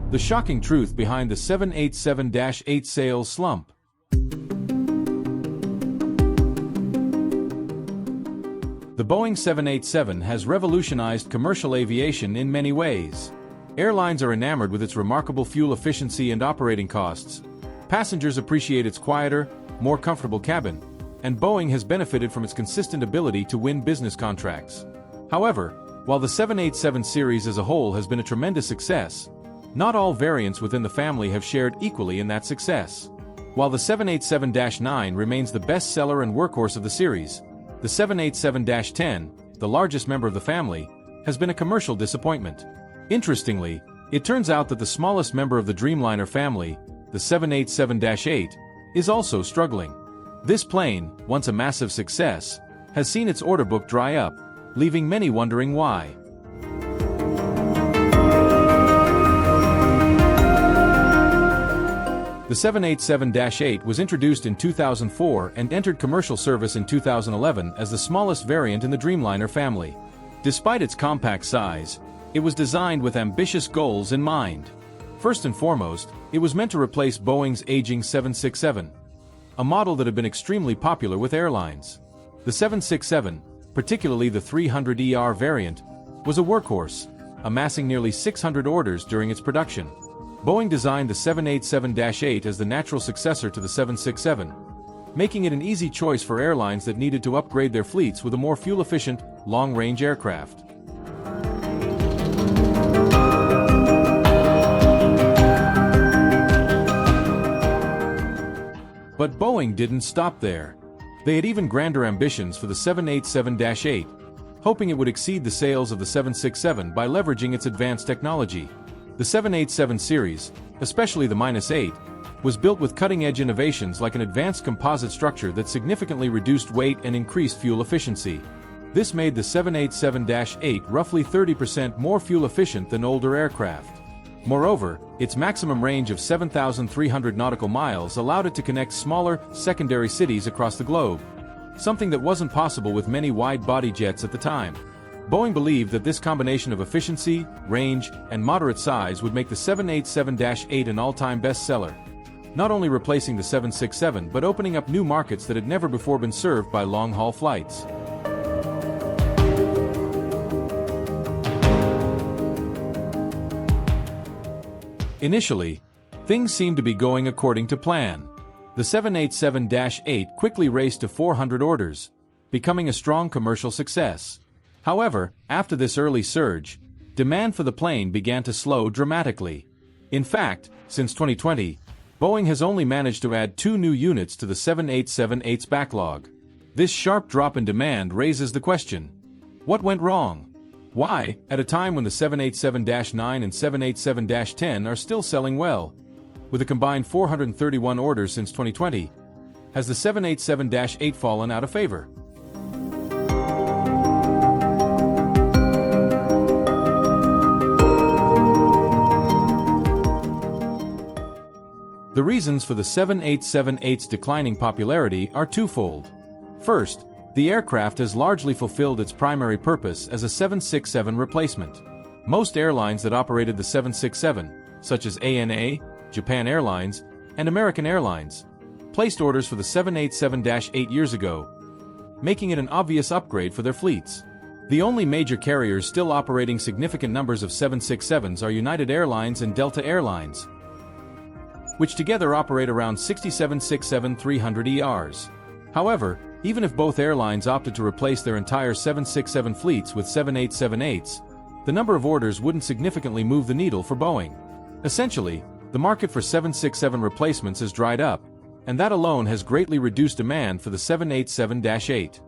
The shocking truth behind the 787-8 sales slump. The Boeing 787 has revolutionized commercial aviation in many ways. Airlines are enamored with its remarkable fuel efficiency and operating costs. Passengers appreciate its quieter, more comfortable cabin, and Boeing has benefited from its consistent ability to win business contracts. However, while the 787 series as a whole has been a tremendous success, not all variants within the family have shared equally in that success. While the 787-9 remains the best-seller and workhorse of the series, the 787-10, the largest member of the family, has been a commercial disappointment. Interestingly, it turns out that the smallest member of the Dreamliner family, the 787-8, is also struggling. This plane, once a massive success, has seen its order book dry up, leaving many wondering why. The 787-8 was introduced in 2004 and entered commercial service in 2011 as the smallest variant in the Dreamliner family. Despite its compact size, it was designed with ambitious goals in mind. First and foremost, it was meant to replace Boeing's aging 767, a model that had been extremely popular with airlines. The 767, particularly the 300ER variant, was a workhorse, amassing nearly 600 orders during its production. Boeing designed the 787-8 as the natural successor to the 767, making it an easy choice for airlines that needed to upgrade their fleets with a more fuel-efficient, long-range aircraft. But Boeing didn't stop there. They had even grander ambitions for the 787-8, hoping it would exceed the sales of the 767 by leveraging its advanced technology. The 787 series, especially the -8, was built with cutting-edge innovations like an advanced composite structure that significantly reduced weight and increased fuel efficiency. This made the 787-8 roughly 30% more fuel efficient than older aircraft. Moreover, its maximum range of 7,300 nautical miles allowed it to connect smaller, secondary cities across the globe, something that wasn't possible with many wide-body jets at the time. Boeing believed that this combination of efficiency, range, and moderate size would make the 787-8 an all-time bestseller, not only replacing the 767 but opening up new markets that had never before been served by long-haul flights. Initially, things seemed to be going according to plan. The 787-8 quickly raced to 400 orders, becoming a strong commercial success. However, after this early surge, demand for the plane began to slow dramatically. In fact, since 2020, Boeing has only managed to add 2 new units to the 787-8's backlog. This sharp drop in demand raises the question: what went wrong? Why, at a time when the 787-9 and 787-10 are still selling well, with a combined 431 orders since 2020, has the 787-8 fallen out of favor? The reasons for the 787-8's declining popularity are twofold. First, the aircraft has largely fulfilled its primary purpose as a 767 replacement. Most airlines that operated the 767, such as ANA, Japan Airlines, and American Airlines, placed orders for the 787-8 years ago, making it an obvious upgrade for their fleets. The only major carriers still operating significant numbers of 767s are United Airlines and Delta Airlines, which together operate around 67 767-300ERs. However, even if both airlines opted to replace their entire 767 fleets with 787-8s, the number of orders wouldn't significantly move the needle for Boeing. Essentially, the market for 767 replacements has dried up, and that alone has greatly reduced demand for the 787-8.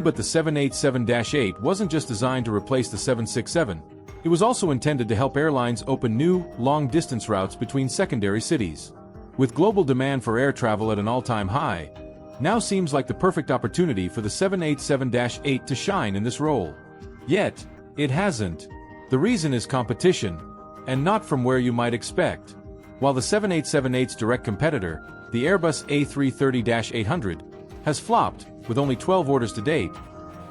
But the 787-8 wasn't just designed to replace the 767, it was also intended to help airlines open new, long-distance routes between secondary cities. With global demand for air travel at an all-time high, now seems like the perfect opportunity for the 787-8 to shine in this role. Yet, it hasn't. The reason is competition, and not from where you might expect. While the 787-8's direct competitor, the Airbus A330-800, has flopped, with only 12 orders to date.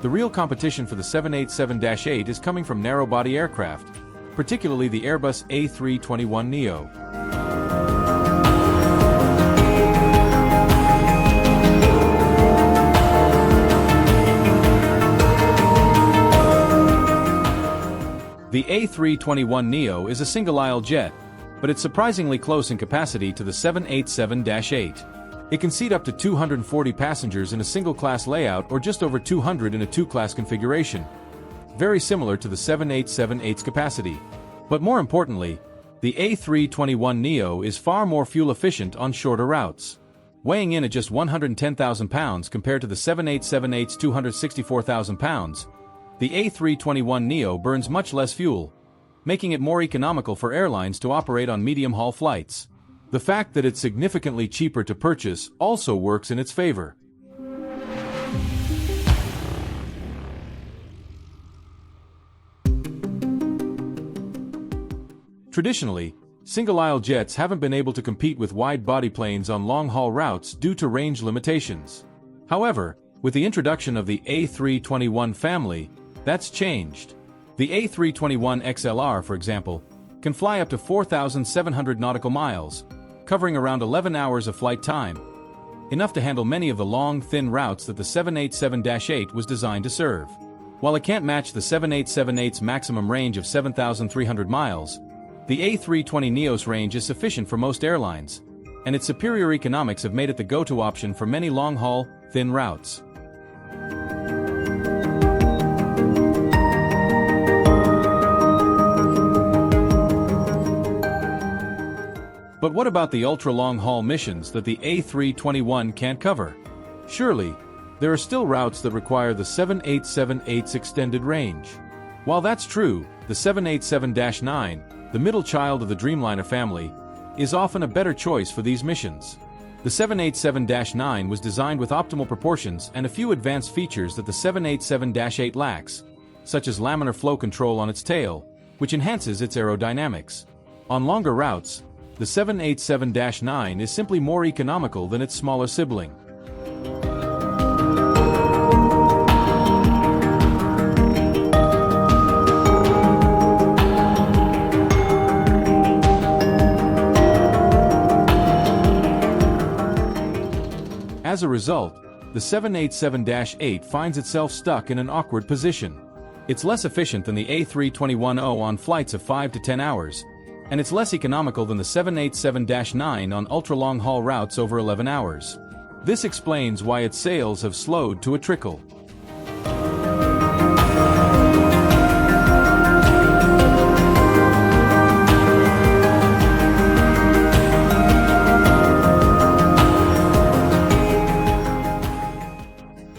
The real competition for the 787-8 is coming from narrow-body aircraft, particularly the Airbus A321neo. The A321neo is a single-aisle jet, but it's surprisingly close in capacity to the 787-8. It can seat up to 240 passengers in a single-class layout or just over 200 in a two-class configuration, very similar to the 787-8's capacity. But more importantly, the A321neo is far more fuel-efficient on shorter routes. Weighing in at just 110,000 pounds compared to the 787-8's 264,000 pounds, the A321neo burns much less fuel, making it more economical for airlines to operate on medium-haul flights. The fact that it's significantly cheaper to purchase also works in its favor. Traditionally, single-aisle jets haven't been able to compete with wide-body planes on long-haul routes due to range limitations. However, with the introduction of the A321 family, that's changed. The A321XLR, for example, can fly up to 4,700 nautical miles, covering around 11 hours of flight time, enough to handle many of the long, thin routes that the 787-8 was designed to serve. While it can't match the 787-8's maximum range of 7,300 miles, the A320neo's range is sufficient for most airlines, and its superior economics have made it the go-to option for many long-haul, thin routes. But what about the ultra-long-haul missions that the A321 can't cover? Surely, there are still routes that require the 787-8's extended range. While that's true, the 787-9, the middle child of the Dreamliner family, is often a better choice for these missions. The 787-9 was designed with optimal proportions and a few advanced features that the 787-8 lacks, such as laminar flow control on its tail, which enhances its aerodynamics. On longer routes, the 787-9 is simply more economical than its smaller sibling. As a result, the 787-8 finds itself stuck in an awkward position. It's less efficient than the A321neo on flights of 5 to 10 hours, and it's less economical than the 787-9 on ultra-long-haul routes over 11 hours. This explains why its sales have slowed to a trickle.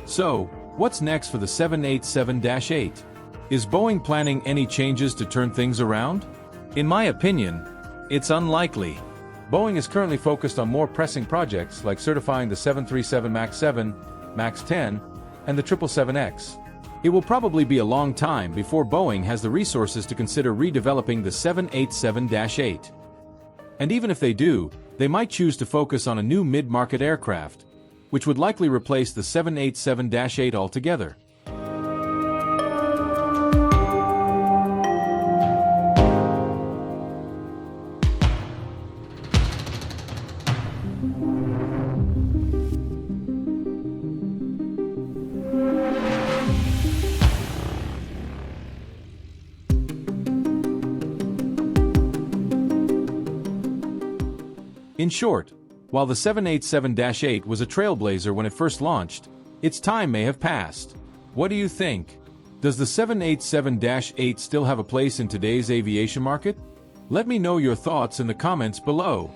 So, what's next for the 787-8? Is Boeing planning any changes to turn things around? In my opinion, it's unlikely. Boeing is currently focused on more pressing projects like certifying the 737 MAX 7, MAX 10, and the 777X. It will probably be a long time before Boeing has the resources to consider redeveloping the 787-8. And even if they do, they might choose to focus on a new mid-market aircraft, which would likely replace the 787-8 altogether. In short, while the 787-8 was a trailblazer when it first launched, its time may have passed. What do you think? Does the 787-8 still have a place in today's aviation market? Let me know your thoughts in the comments below.